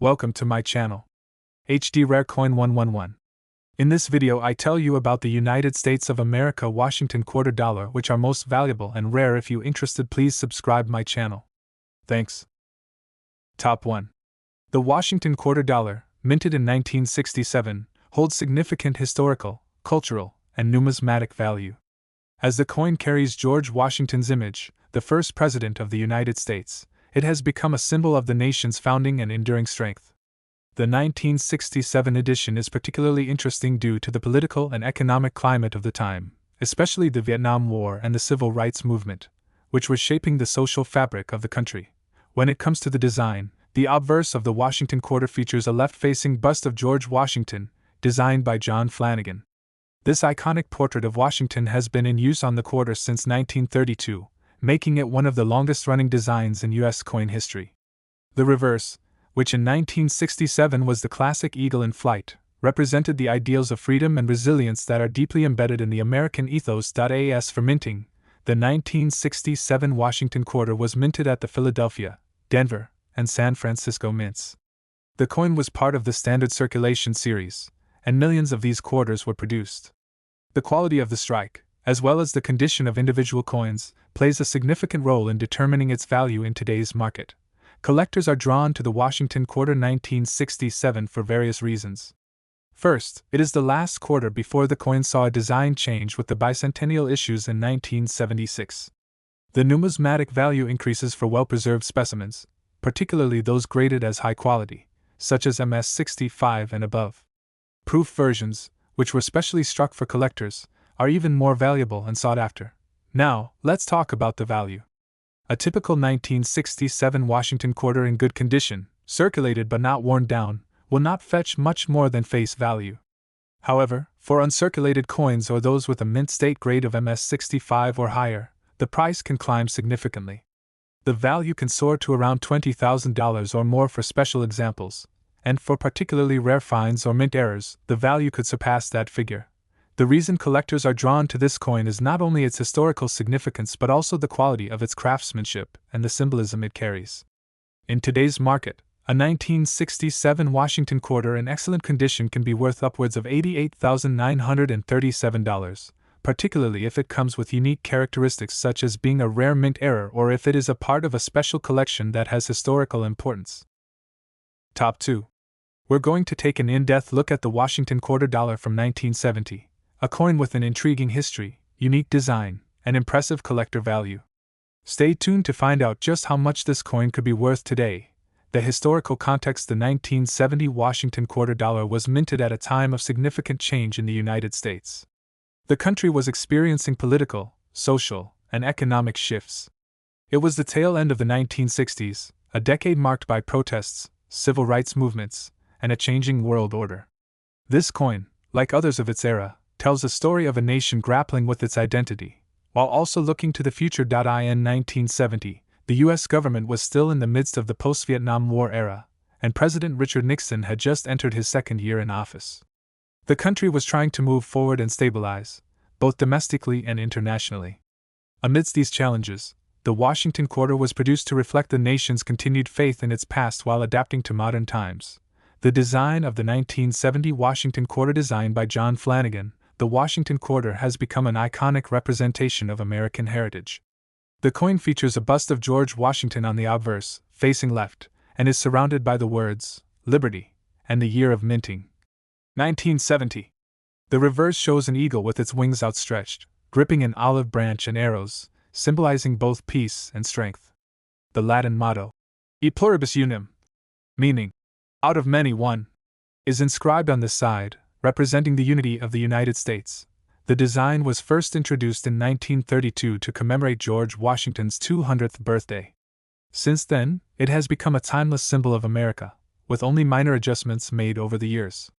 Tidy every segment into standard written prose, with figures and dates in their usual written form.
Welcome to my channel, HD Rare Coin 111. In this video I tell you about the United States of America Washington quarter dollar, which are most valuable and rare. If you interested, please subscribe my channel. Thanks. Top 1. The Washington quarter dollar, minted in 1967, holds significant historical, cultural, and numismatic value. As the coin carries George Washington's image, the first president of the United States, it has become a symbol of the nation's founding and enduring strength. The 1967 edition is particularly interesting due to the political and economic climate of the time, especially the Vietnam War and the Civil Rights Movement, which was shaping the social fabric of the country. When it comes to the design, the obverse of the Washington quarter features a left-facing bust of George Washington, designed by John Flanagan. This iconic portrait of Washington has been in use on the quarter since 1932, making it one of the longest-running designs in U.S. coin history. The reverse, which in 1967 was the classic eagle in flight, represented the ideals of freedom and resilience that are deeply embedded in the American ethos. As for minting, the 1967 Washington quarter was minted at the Philadelphia, Denver, and San Francisco mints. The coin was part of the standard circulation series, and millions of these quarters were produced. The quality of the strike, as well as the condition of individual coins, plays a significant role in determining its value in today's market. Collectors are drawn to the Washington quarter 1967 for various reasons. First, it is the last quarter before the coin saw a design change with the bicentennial issues in 1976. The numismatic value increases for well-preserved specimens, particularly those graded as high quality, such as MS-65 and above. Proof versions, which were specially struck for collectors, are even more valuable and sought after. Now, let's talk about the value. A typical 1967 Washington quarter in good condition, circulated but not worn down, will not fetch much more than face value. However, for uncirculated coins or those with a mint state grade of MS-65 or higher, the price can climb significantly. The value can soar to around $20,000 or more for special examples, and for particularly rare finds or mint errors, the value could surpass that figure. The reason collectors are drawn to this coin is not only its historical significance but also the quality of its craftsmanship and the symbolism it carries. In today's market, a 1967 Washington quarter in excellent condition can be worth upwards of $88,937, particularly if it comes with unique characteristics such as being a rare mint error or if it is a part of a special collection that has historical importance. Top 2. We're going to take an in-depth look at the Washington quarter dollar from 1970. A coin with an intriguing history, unique design, and impressive collector value. Stay tuned to find out just how much this coin could be worth today. The historical context: the 1970 Washington quarter dollar was minted at a time of significant change in the United States. The country was experiencing political, social, and economic shifts. It was the tail end of the 1960s, a decade marked by protests, civil rights movements, and a changing world order. This coin, like others of its era, tells a story of a nation grappling with its identity, while also looking to the future. In 1970, the U.S. government was still in the midst of the post-Vietnam War era, and President Richard Nixon had just entered his second year in office. The country was trying to move forward and stabilize, both domestically and internationally. Amidst these challenges, the Washington quarter was produced to reflect the nation's continued faith in its past while adapting to modern times. The design of the 1970 Washington quarter, designed by John Flanagan, the Washington quarter has become an iconic representation of American heritage. The coin features a bust of George Washington on the obverse, facing left, and is surrounded by the words, Liberty, and the year of minting, 1970. The reverse shows an eagle with its wings outstretched, gripping an olive branch and arrows, symbolizing both peace and strength. The Latin motto, E pluribus unum, meaning, out of many one, is inscribed on this side, representing the unity of the United States. The design was first introduced in 1932 to commemorate George Washington's 200th birthday. Since then, it has become a timeless symbol of America, with only minor adjustments made over the years.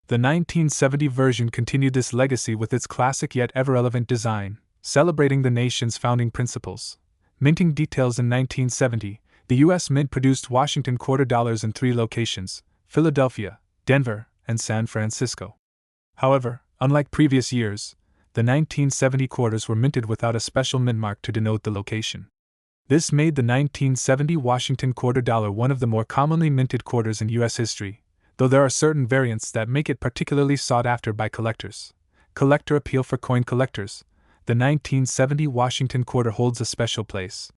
The 1970 version continued this legacy with its classic yet ever-relevant design, celebrating the nation's founding principles. Minting details: in 1970, the U.S. Mint produced Washington quarter dollars in 3 locations: Philadelphia, Denver, and San Francisco. However, unlike previous years, the 1970 quarters were minted without a special mint mark to denote the location. This made the 1970 Washington quarter dollar one of the more commonly minted quarters in U.S. history, though there are certain variants that make it particularly sought after by collectors. Collector appeal for coin collectors. The 1970 Washington quarter holds a special place.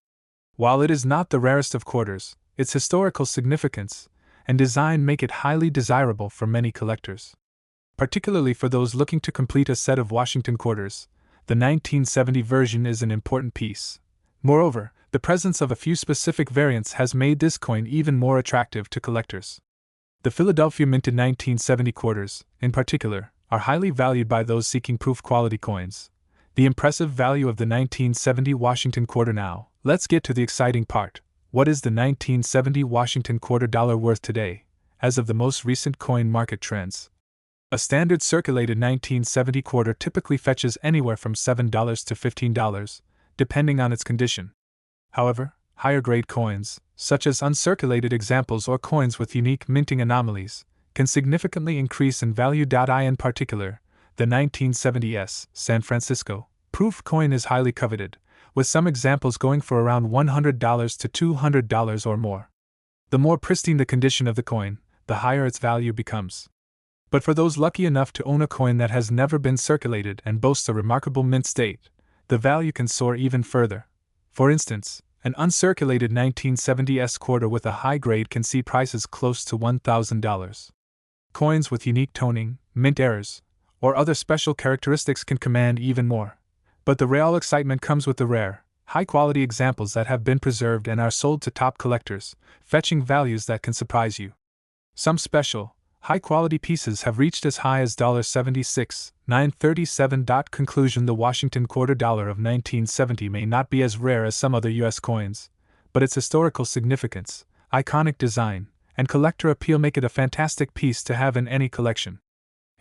While it is not the rarest of quarters, its historical significance and design make it highly desirable for many collectors. Particularly for those looking to complete a set of Washington quarters, the 1970 version is an important piece. Moreover, the presence of a few specific variants has made this coin even more attractive to collectors. The Philadelphia minted 1970 quarters, in particular, are highly valued by those seeking proof quality coins. The impressive value of the 1970 Washington quarter now. Let's get to the exciting part. What is the 1970 Washington quarter dollar worth today, as of the most recent coin market trends? A standard circulated 1970 quarter typically fetches anywhere from $7 to $15, depending on its condition. However, higher grade coins, such as uncirculated examples or coins with unique minting anomalies, can significantly increase in value. In particular, the 1970s San Francisco proof coin is highly coveted, with some examples going for around $100 to $200 or more. The more pristine the condition of the coin, the higher its value becomes. But for those lucky enough to own a coin that has never been circulated and boasts a remarkable mint state, the value can soar even further. For instance, an uncirculated 1970s quarter with a high grade can see prices close to $1,000. Coins with unique toning, mint errors, or other special characteristics can command even more. But the real excitement comes with the rare, high-quality examples that have been preserved and are sold to top collectors, fetching values that can surprise you. Some special, high-quality pieces have reached as high as $76,937. Conclusion: the Washington quarter dollar of 1970 may not be as rare as some other U.S. coins, but its historical significance, iconic design, and collector appeal make it a fantastic piece to have in any collection.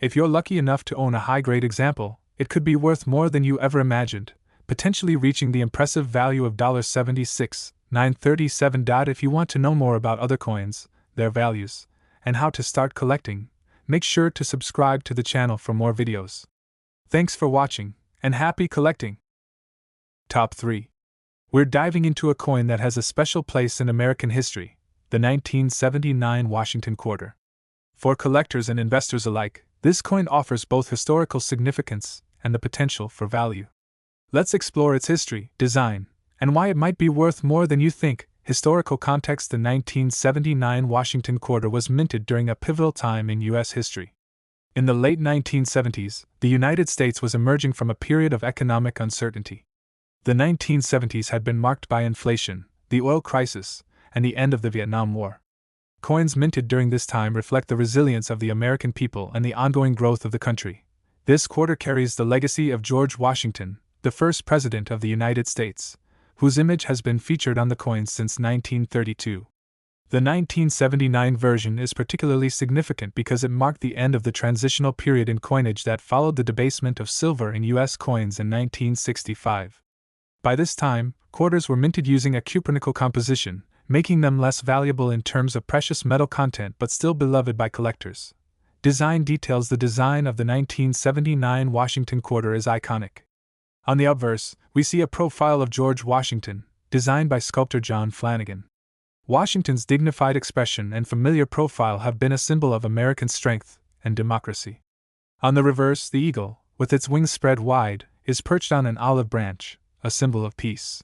If you're lucky enough to own a high-grade example, it could be worth more than you ever imagined, potentially reaching the impressive value of $76,937. If you want to know more about other coins, their values, and how to start collecting, make sure to subscribe to the channel for more videos. Thanks for watching, and happy collecting! Top 3. We're diving into a coin that has a special place in American history, the 1979 Washington quarter. For collectors and investors alike, this coin offers both historical significance and the potential for value. Let's explore its history, design, and why it might be worth more than you think. Historical context: the 1979 Washington quarter was minted during a pivotal time in U.S. history. In the late 1970s, the United States was emerging from a period of economic uncertainty. The 1970s had been marked by inflation, the oil crisis, and the end of the Vietnam War. Coins minted during this time reflect the resilience of the American people and the ongoing growth of the country. This quarter carries the legacy of George Washington, the first President of the United States, whose image has been featured on the coins since 1932. The 1979 version is particularly significant because it marked the end of the transitional period in coinage that followed the debasement of silver in U.S. coins in 1965. By this time, quarters were minted using a cupronickel composition, making them less valuable in terms of precious metal content but still beloved by collectors. Design details: the design of the 1979 Washington quarter is iconic. On the obverse, we see a profile of George Washington, designed by sculptor John Flanagan. Washington's dignified expression and familiar profile have been a symbol of American strength and democracy. On the reverse, the eagle, with its wings spread wide, is perched on an olive branch, a symbol of peace.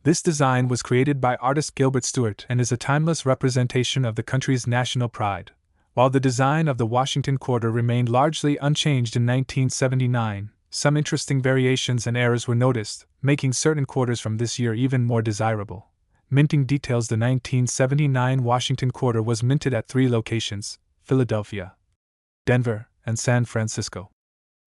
This design was created by artist Gilbert Stuart and is a timeless representation of the country's national pride. While the design of the Washington quarter remained largely unchanged in 1979, some interesting variations and errors were noticed, making certain quarters from this year even more desirable. Minting details: the 1979 Washington quarter was minted at 3 locations: Philadelphia, Denver, and San Francisco.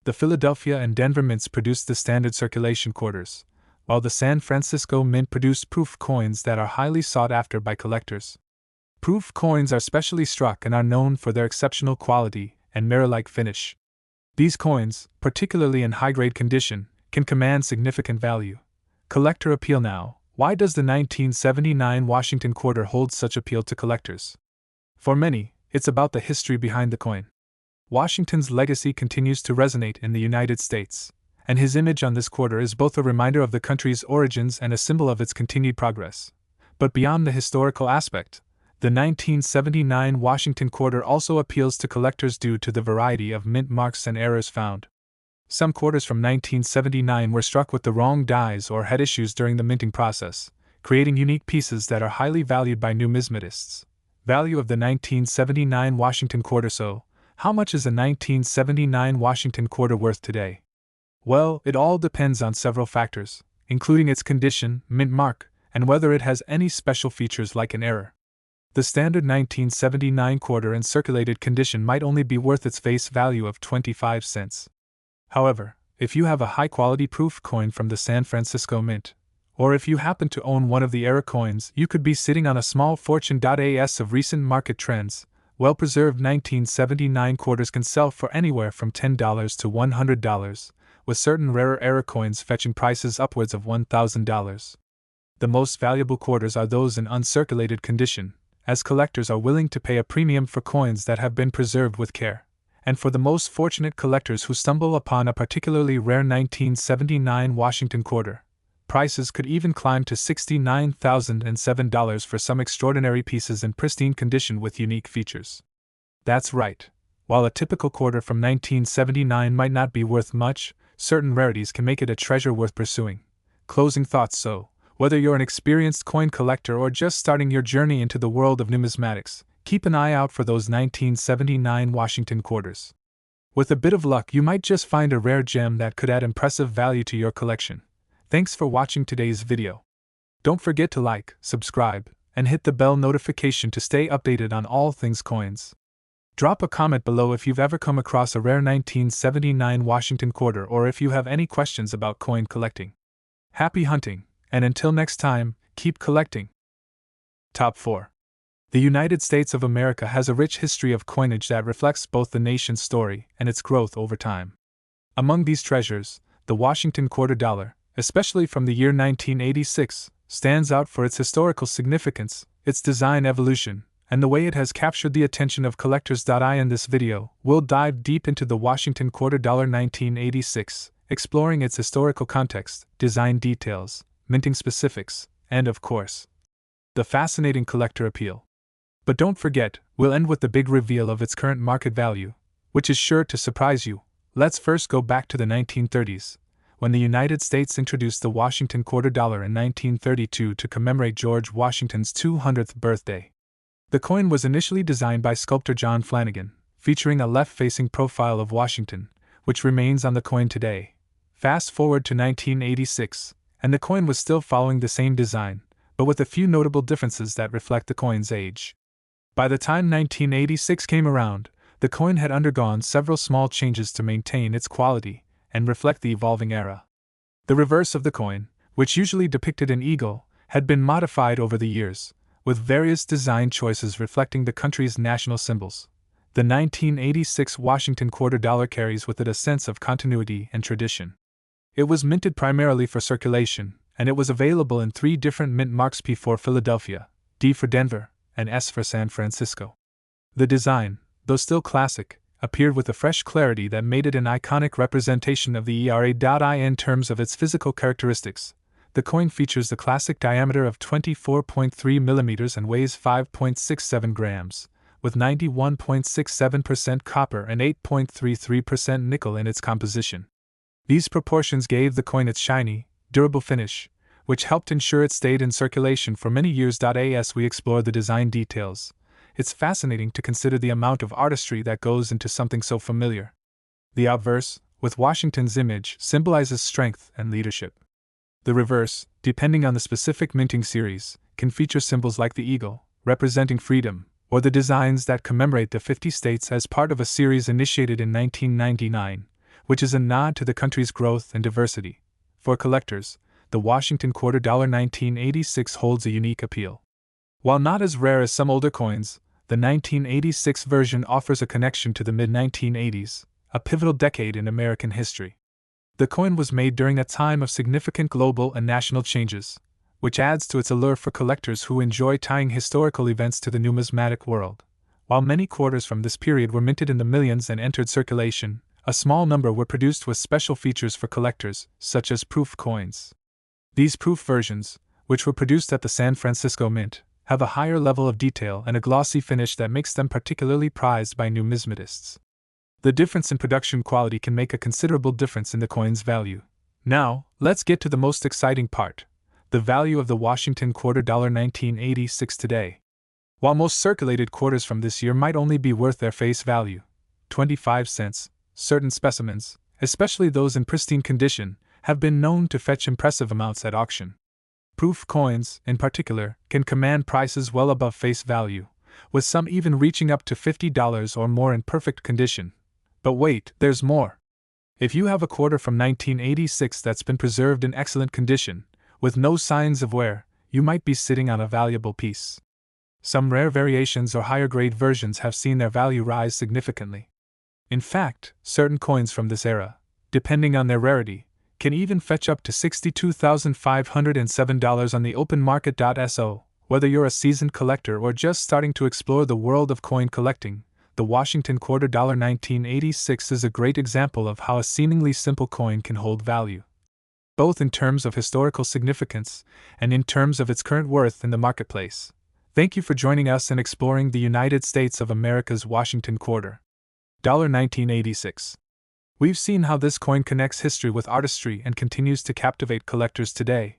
The Philadelphia and Denver mints produced the standard circulation quarters, while the San Francisco mint produced proof coins that are highly sought after by collectors. Proof coins are specially struck and are known for their exceptional quality and mirror-like finish. These coins, particularly in high-grade condition, can command significant value. Collector appeal now: why does the 1979 Washington quarter hold such appeal to collectors? For many, it's about the history behind the coin. Washington's legacy continues to resonate in the United States, and his image on this quarter is both a reminder of the country's origins and a symbol of its continued progress. But beyond the historical aspect, the 1979 Washington quarter also appeals to collectors due to the variety of mint marks and errors found. Some quarters from 1979 were struck with the wrong dies or had issues during the minting process, creating unique pieces that are highly valued by numismatists. Value of the 1979 Washington quarter. So, how much is a 1979 Washington quarter worth today? Well, it all depends on several factors, including its condition, mint mark, and whether it has any special features like an error. The standard 1979 quarter in circulated condition might only be worth its face value of 25 cents. However, if you have a high-quality proof coin from the San Francisco Mint, or if you happen to own one of the error coins, you could be sitting on a small fortune. As of recent market trends, well-preserved 1979 quarters can sell for anywhere from $10 to $100, with certain rarer error coins fetching prices upwards of $1,000. The most valuable quarters are those in uncirculated condition, as collectors are willing to pay a premium for coins that have been preserved with care. And for the most fortunate collectors who stumble upon a particularly rare 1979 Washington quarter, prices could even climb to $69,007 for some extraordinary pieces in pristine condition with unique features. That's right. While a typical quarter from 1979 might not be worth much, certain rarities can make it a treasure worth pursuing. Closing thoughts. So, whether you're an experienced coin collector or just starting your journey into the world of numismatics, keep an eye out for those 1979 Washington quarters. With a bit of luck, you might just find a rare gem that could add impressive value to your collection. Thanks for watching today's video. Don't forget to like, subscribe, and hit the bell notification to stay updated on all things coins. Drop a comment below if you've ever come across a rare 1979 Washington quarter or if you have any questions about coin collecting. Happy hunting, and until next time, keep collecting. Top 4. The United States of America has a rich history of coinage that reflects both the nation's story and its growth over time. Among these treasures, the Washington quarter dollar, especially from the year 1986, stands out for its historical significance, its design evolution, and the way it has captured the attention of collectors. In this video, we'll dive deep into the Washington quarter dollar 1986, exploring its historical context, design details, minting specifics, and of course, the fascinating collector appeal. But don't forget, we'll end with the big reveal of its current market value, which is sure to surprise you. Let's first go back to the 1930s, when the United States introduced the Washington quarter dollar in 1932 to commemorate George Washington's 200th birthday. The coin was initially designed by sculptor John Flanagan, featuring a left-facing profile of Washington, which remains on the coin today. Fast forward to 1986, and the coin was still following the same design, but with a few notable differences that reflect the coin's age. By the time 1986 came around, the coin had undergone several small changes to maintain its quality and reflect the evolving era. The reverse of the coin, which usually depicted an eagle, had been modified over the years, with various design choices reflecting the country's national symbols. The 1986 Washington quarter dollar carries with it a sense of continuity and tradition. It was minted primarily for circulation, and it was available in 3 different mint marks: P for Philadelphia, D for Denver, and S for San Francisco. The design, though still classic, appeared with a fresh clarity that made it an iconic representation of the era. In terms of its physical characteristics, the coin features the classic diameter of 24.3 millimeters and weighs 5.67 grams, with 91.67% copper and 8.33% nickel in its composition. These proportions gave the coin its shiny, durable finish, which helped ensure it stayed in circulation for many years. As we explore the design details, it's fascinating to consider the amount of artistry that goes into something so familiar. The obverse, with Washington's image, symbolizes strength and leadership. The reverse, depending on the specific minting series, can feature symbols like the eagle, representing freedom, or the designs that commemorate the 50 states as part of a series initiated in 1999, which is a nod to the country's growth and diversity. For collectors, the Washington quarter dollar 1986 holds a unique appeal. While not as rare as some older coins, the 1986 version offers a connection to the mid-1980s, a pivotal decade in American history. The coin was made during a time of significant global and national changes, which adds to its allure for collectors who enjoy tying historical events to the numismatic world. While many quarters from this period were minted in the millions and entered circulation, a small number were produced with special features for collectors, such as proof coins. These proof versions, which were produced at the San Francisco Mint, have a higher level of detail and a glossy finish that makes them particularly prized by numismatists. The difference in production quality can make a considerable difference in the coin's value. Now, let's get to the most exciting part: the value of the Washington quarter $1986 today. While most circulated quarters from this year might only be worth their face value, 25 cents, certain specimens, especially those in pristine condition, have been known to fetch impressive amounts at auction. Proof coins, in particular, can command prices well above face value, with some even reaching up to $50 or more in perfect condition. But wait, there's more. If you have a quarter from 1986 that's been preserved in excellent condition, with no signs of wear, you might be sitting on a valuable piece. Some rare variations or higher grade versions have seen their value rise significantly. In fact, certain coins from this era, depending on their rarity, can even fetch up to $62,507 on the open market.so. Whether you're a seasoned collector or just starting to explore the world of coin collecting, the Washington quarter $1986 is a great example of how a seemingly simple coin can hold value, both in terms of historical significance and in terms of its current worth in the marketplace. Thank you for joining us in exploring the United States of America's Washington quarter $1986. We've seen how this coin connects history with artistry and continues to captivate collectors today.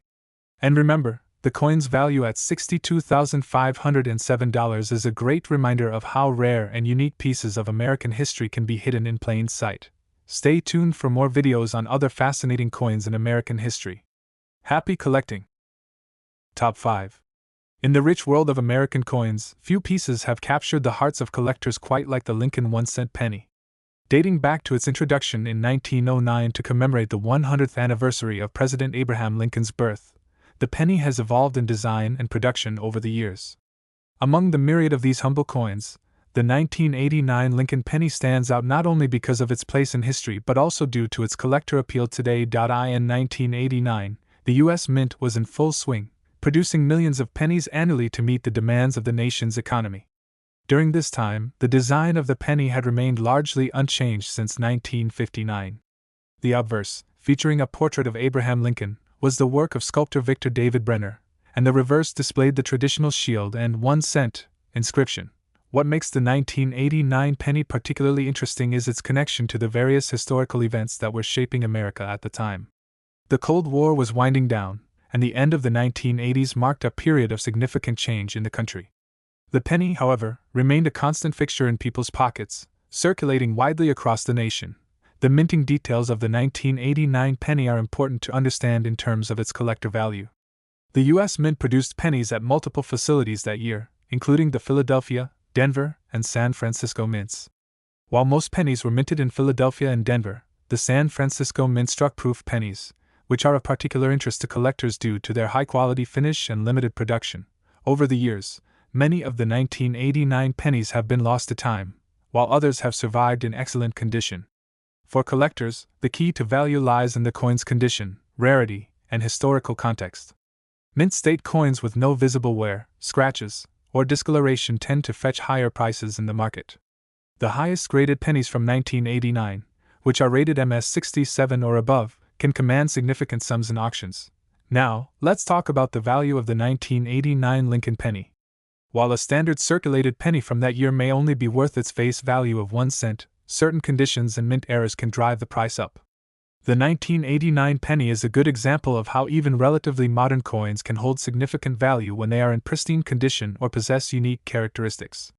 And remember, the coin's value at $62,507 is a great reminder of how rare and unique pieces of American history can be hidden in plain sight. Stay tuned for more videos on other fascinating coins in American history. Happy collecting! Top 5. In the rich world of American coins, few pieces have captured the hearts of collectors quite like the Lincoln 1-cent penny. Dating back to its introduction in 1909 to commemorate the 100th anniversary of President Abraham Lincoln's birth, the penny has evolved in design and production over the years. Among the myriad of these humble coins, the 1989 Lincoln penny stands out not only because of its place in history but also due to its collector appeal today. In 1989, the U.S. Mint was in full swing, producing millions of pennies annually to meet the demands of the nation's economy. During this time, the design of the penny had remained largely unchanged since 1959. The obverse, featuring a portrait of Abraham Lincoln, was the work of sculptor Victor David Brenner, and the reverse displayed the traditional shield and 1-cent inscription. What makes the 1989 penny particularly interesting is its connection to the various historical events that were shaping America at the time. The Cold War was winding down, and the end of the 1980s marked a period of significant change in the country. The penny, however, remained a constant fixture in people's pockets, circulating widely across the nation. The minting details of the 1989 penny are important to understand in terms of its collector value. The U.S. Mint produced pennies at multiple facilities that year, including the Philadelphia, Denver, and San Francisco mints. While most pennies were minted in Philadelphia and Denver, the San Francisco Mint struck proof pennies, which are of particular interest to collectors due to their high-quality finish and limited production. Over the years, many of the 1989 pennies have been lost to time, while others have survived in excellent condition. For collectors, the key to value lies in the coin's condition, rarity, and historical context. Mint state coins with no visible wear, scratches, or discoloration tend to fetch higher prices in the market. The highest graded pennies from 1989, which are rated MS67 or above, can command significant sums in auctions. Now, let's talk about the value of the 1989 Lincoln penny. While a standard circulated penny from that year may only be worth its face value of 1 cent, certain conditions and mint errors can drive the price up. The 1989 penny is a good example of how even relatively modern coins can hold significant value when they are in pristine condition or possess unique characteristics.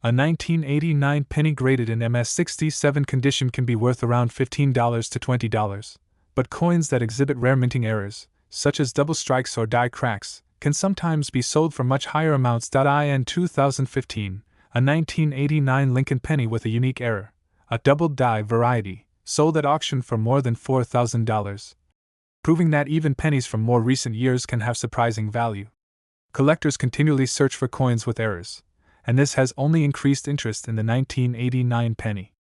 A 1989 penny graded in MS67 condition can be worth around $15 to $20, but coins that exhibit rare minting errors, such as double strikes or die cracks, can sometimes be sold for much higher amounts. In 2015, a 1989 Lincoln penny with a unique error, a double die variety, sold at auction for more than $4,000, proving that even pennies from more recent years can have surprising value. Collectors continually search for coins with errors, and this has only increased interest in the 1989 penny.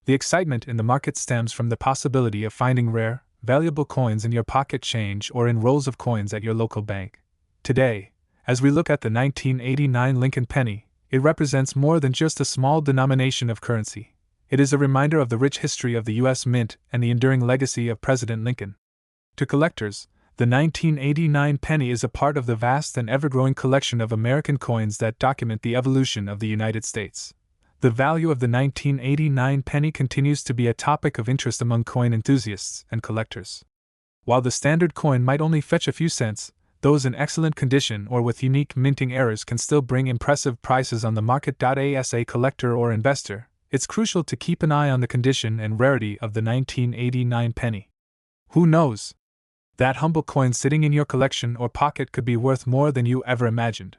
The excitement in the market stems from the possibility of finding rare, valuable coins in your pocket change or in rolls of coins at your local bank. Today, as we look at the 1989 Lincoln penny, it represents more than just a small denomination of currency. It is a reminder of the rich history of the U.S. Mint and the enduring legacy of President Lincoln. To collectors, the 1989 penny is a part of the vast and ever-growing collection of American coins that document the evolution of the United States. The value of the 1989 penny continues to be a topic of interest among coin enthusiasts and collectors. While the standard coin might only fetch a few cents, those in excellent condition or with unique minting errors can still bring impressive prices on the market. As a collector or investor, it's crucial to keep an eye on the condition and rarity of the 1989 penny. Who knows? That humble coin sitting in your collection or pocket could be worth more than you ever imagined.